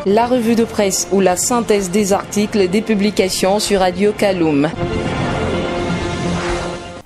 La revue de presse ou la synthèse des articles des publications sur Radio Kaloum.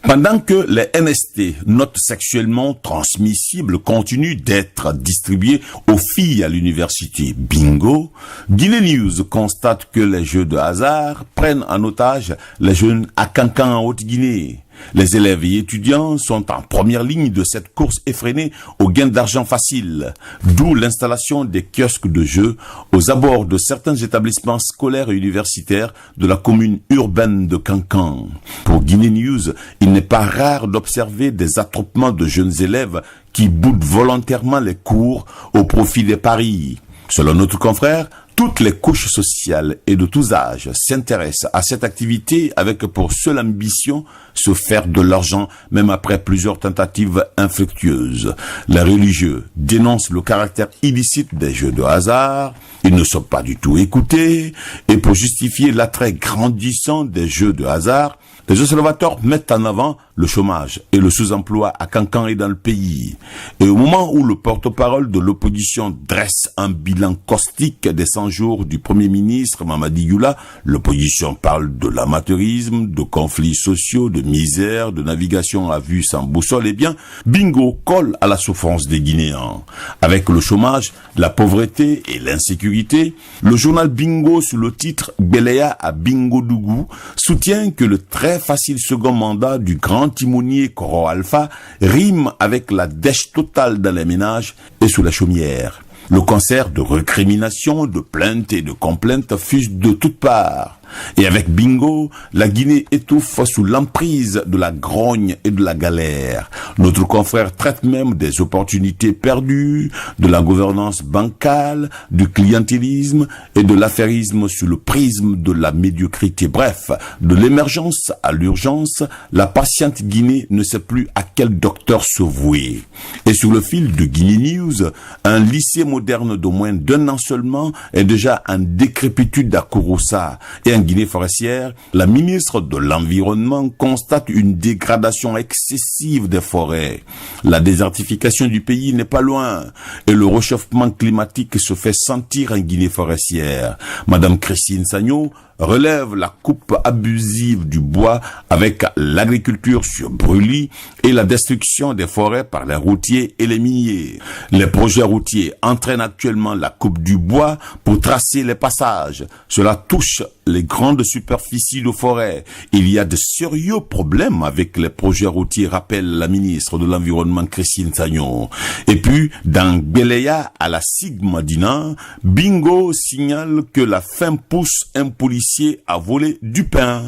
Pendant que les NST, notes sexuellement transmissibles, continuent d'être distribués aux filles à l'université Bingo, Guinée News constate que les jeux de hasard prennent en otage les jeunes à Kankan en Haute-Guinée. Les élèves et étudiants sont en première ligne de cette course effrénée au gain d'argent facile, d'où l'installation des kiosques de jeux aux abords de certains établissements scolaires et universitaires de la commune urbaine de Kankan. Pour Guinée News, il n'est pas rare d'observer des attroupements de jeunes élèves qui boudent volontairement les cours au profit des paris. Selon notre confrère, toutes les couches sociales et de tous âges s'intéressent à cette activité avec pour seule ambition se faire de l'argent, même après plusieurs tentatives infructueuses. Les religieux dénoncent le caractère illicite des jeux de hasard, ils ne sont pas du tout écoutés, et pour justifier l'attrait grandissant des jeux de hasard, les observateurs mettent en avant le chômage et le sous-emploi à Kankan et dans le pays. Et au moment où le porte-parole de l'opposition dresse un bilan caustique des 100 jours du Premier ministre Mamadi Youla, l'opposition parle de l'amateurisme, de conflits sociaux, de misère, de navigation à vue sans boussole, et bien, Bingo colle à la souffrance des Guinéens. Avec le chômage, la pauvreté et l'insécurité, le journal Bingo sous le titre Beleya à Bingo Dougou soutient que le très facile second mandat du grand timonier Koro Alpha rime avec la dèche totale dans les ménages et sous la chaumière. Le concert de récriminations, de plaintes et de complaintes fuse de toutes parts. Et avec Bingo, la Guinée étouffe sous l'emprise de la grogne et de la galère. Notre confrère traite même des opportunités perdues, de la gouvernance bancale, du clientélisme et de l'affairisme sous le prisme de la médiocrité. Bref, de l'émergence à l'urgence, la patiente Guinée ne sait plus à quel docteur se vouer. Et sur le fil de Guinée News, un lycée moderne de moins d'1 an seulement est déjà en décrépitude à Kouroussa. Et en Guinée forestière, la ministre de l'Environnement constate une dégradation excessive des forêts. La désertification du pays n'est pas loin et le réchauffement climatique se fait sentir en Guinée forestière. Madame Christine Sagno relève la coupe abusive du bois avec l'agriculture sur brûlis et la destruction des forêts par les routiers et les miniers. Les projets routiers entraînent actuellement la coupe du bois pour tracer les passages. Cela touche les grandes superficies de forêt. Il y a de sérieux problèmes avec les projets routiers, rappelle la ministre de l'Environnement Christine Sagnon. Et puis, dans Beleya à la Sigmadina, Bingo signale que la faim pousse un policier à voler du pain.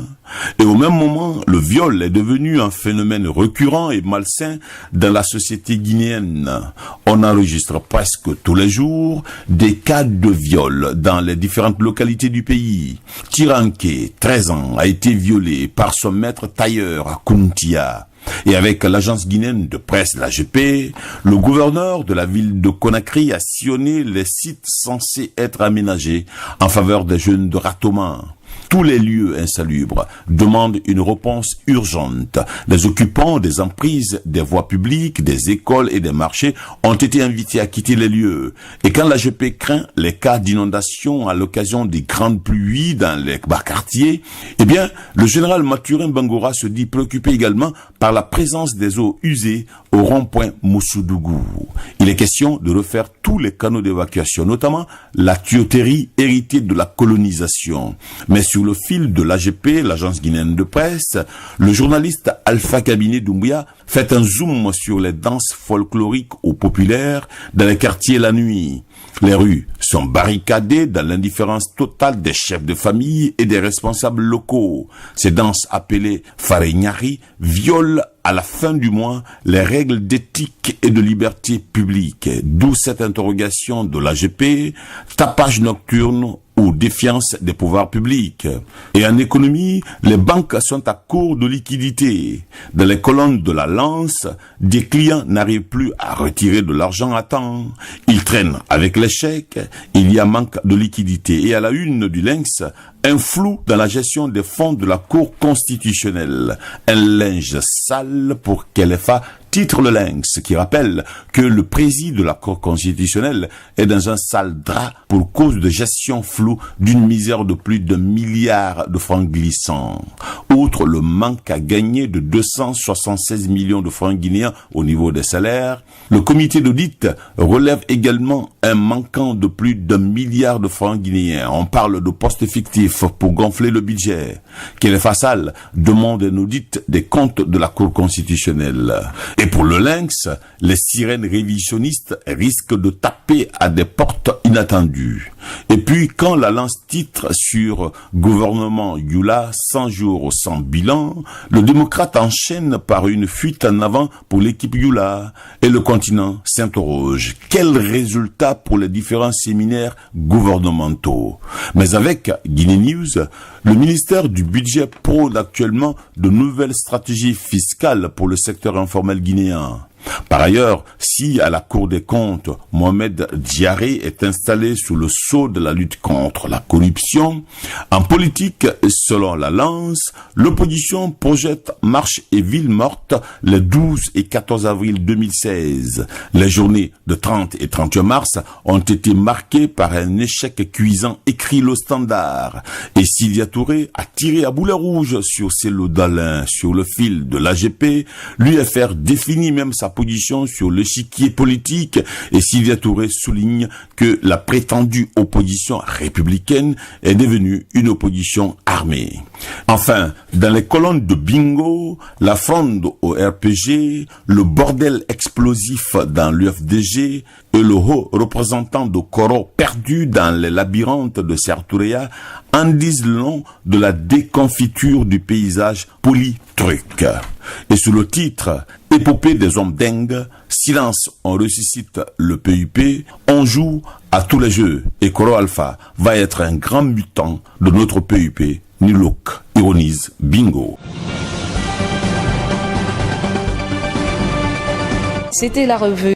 Et au même moment, le viol est devenu un phénomène récurrent et malsain dans la société guinéenne. On enregistre presque tous les jours des cas de viol dans les différentes localités du pays. Tiranké, 13 ans, a été violé par son maître tailleur à Kountia. Et avec l'agence guinéenne de presse, l'AGP, le gouverneur de la ville de Conakry a sillonné les sites censés être aménagés en faveur des jeunes de Ratoma. Tous les lieux insalubres demandent une réponse urgente. Les occupants des emprises, des voies publiques, des écoles et des marchés ont été invités à quitter les lieux. Et quand l'AGP craint les cas d'inondation à l'occasion des grandes pluies dans les bas quartiers, eh bien, le général Mathurin Bangora se dit préoccupé également par la présence des eaux usées au rond-point Moussoudougu. Il est question de refaire tous les canaux d'évacuation, notamment la tuyauterie héritée de la colonisation. Mais sur le fil de l'AGP, l'agence guinéenne de presse, le journaliste Alpha Kabiné Doumbouya fait un zoom sur les danses folkloriques ou populaires dans les quartiers la nuit. Les rues sont barricadées dans l'indifférence totale des chefs de famille et des responsables locaux. Ces danses appelées Farenyari violent à la fin du mois les règles d'éthique et de liberté publique. D'où cette interrogation de l'AGP, tapage nocturne ou défiance des pouvoirs publics. Et en économie, les banques sont à court de liquidités. Dans les colonnes de la Lance, des clients n'arrivent plus à retirer de l'argent à temps. Ils traînent avec les chèques, il y a manque de liquidité. Et à la une du Lynx, un flou dans la gestion des fonds de la Cour constitutionnelle. Un linge sale pour qu'elle fasse Titre le Lynx, qui rappelle que le président de la Cour constitutionnelle est dans un sale drap pour cause de gestion floue d'une misère de plus d'1 milliard de francs glissants. Outre le manque à gagner de 276 millions de francs guinéens au niveau des salaires, le comité d'audit relève également un manquant de plus d'1 milliard de francs guinéens. On parle de postes fictifs pour gonfler le budget. Kéle Fassal demande un audit des comptes de la Cour constitutionnelle. Et pour le Lynx, les sirènes révisionnistes risquent de taper à des portes inattendues. Et puis, quand la lance titre sur gouvernement Yula 100 jours sans bilan, le démocrate enchaîne par une fuite en avant pour l'équipe Yula. Et le continent s'interroge. Quel résultat pour les différents séminaires gouvernementaux? Mais avec Guinée News, le ministère du Budget prône actuellement de nouvelles stratégies fiscales pour le secteur informel guinéen. Par ailleurs, si à la Cour des comptes, Mohamed Diaré est installé sous le sceau de la lutte contre la corruption, en politique, selon la Lance, l'opposition projette marche et ville morte les 12 et 14 avril 2016. Les journées de 30 et 31 mars ont été marquées par un échec cuisant, écrit le Standard. Et Sylvia Touré a tiré à boulet rouge sur Célo Dalin, sur le fil de l'AGP, l'UFR définit même sa position sur l'échiquier politique et Sylvia Touré souligne que la prétendue opposition républicaine est devenue une opposition armée. Enfin, dans les colonnes de Bingo, la fronde au RPG, le bordel explosif dans l'UFDG et le haut représentant de Koro perdu dans les labyrinthes de Sertourea en disent long de la déconfiture du paysage polytruc. Et sous le titre « Épopée des hommes dingues, silence, on ressuscite le PUP, on joue à tous les jeux et Koro Alpha va être un grand mutant de notre PUP, Nilok », ironise Bingo. C'était la revue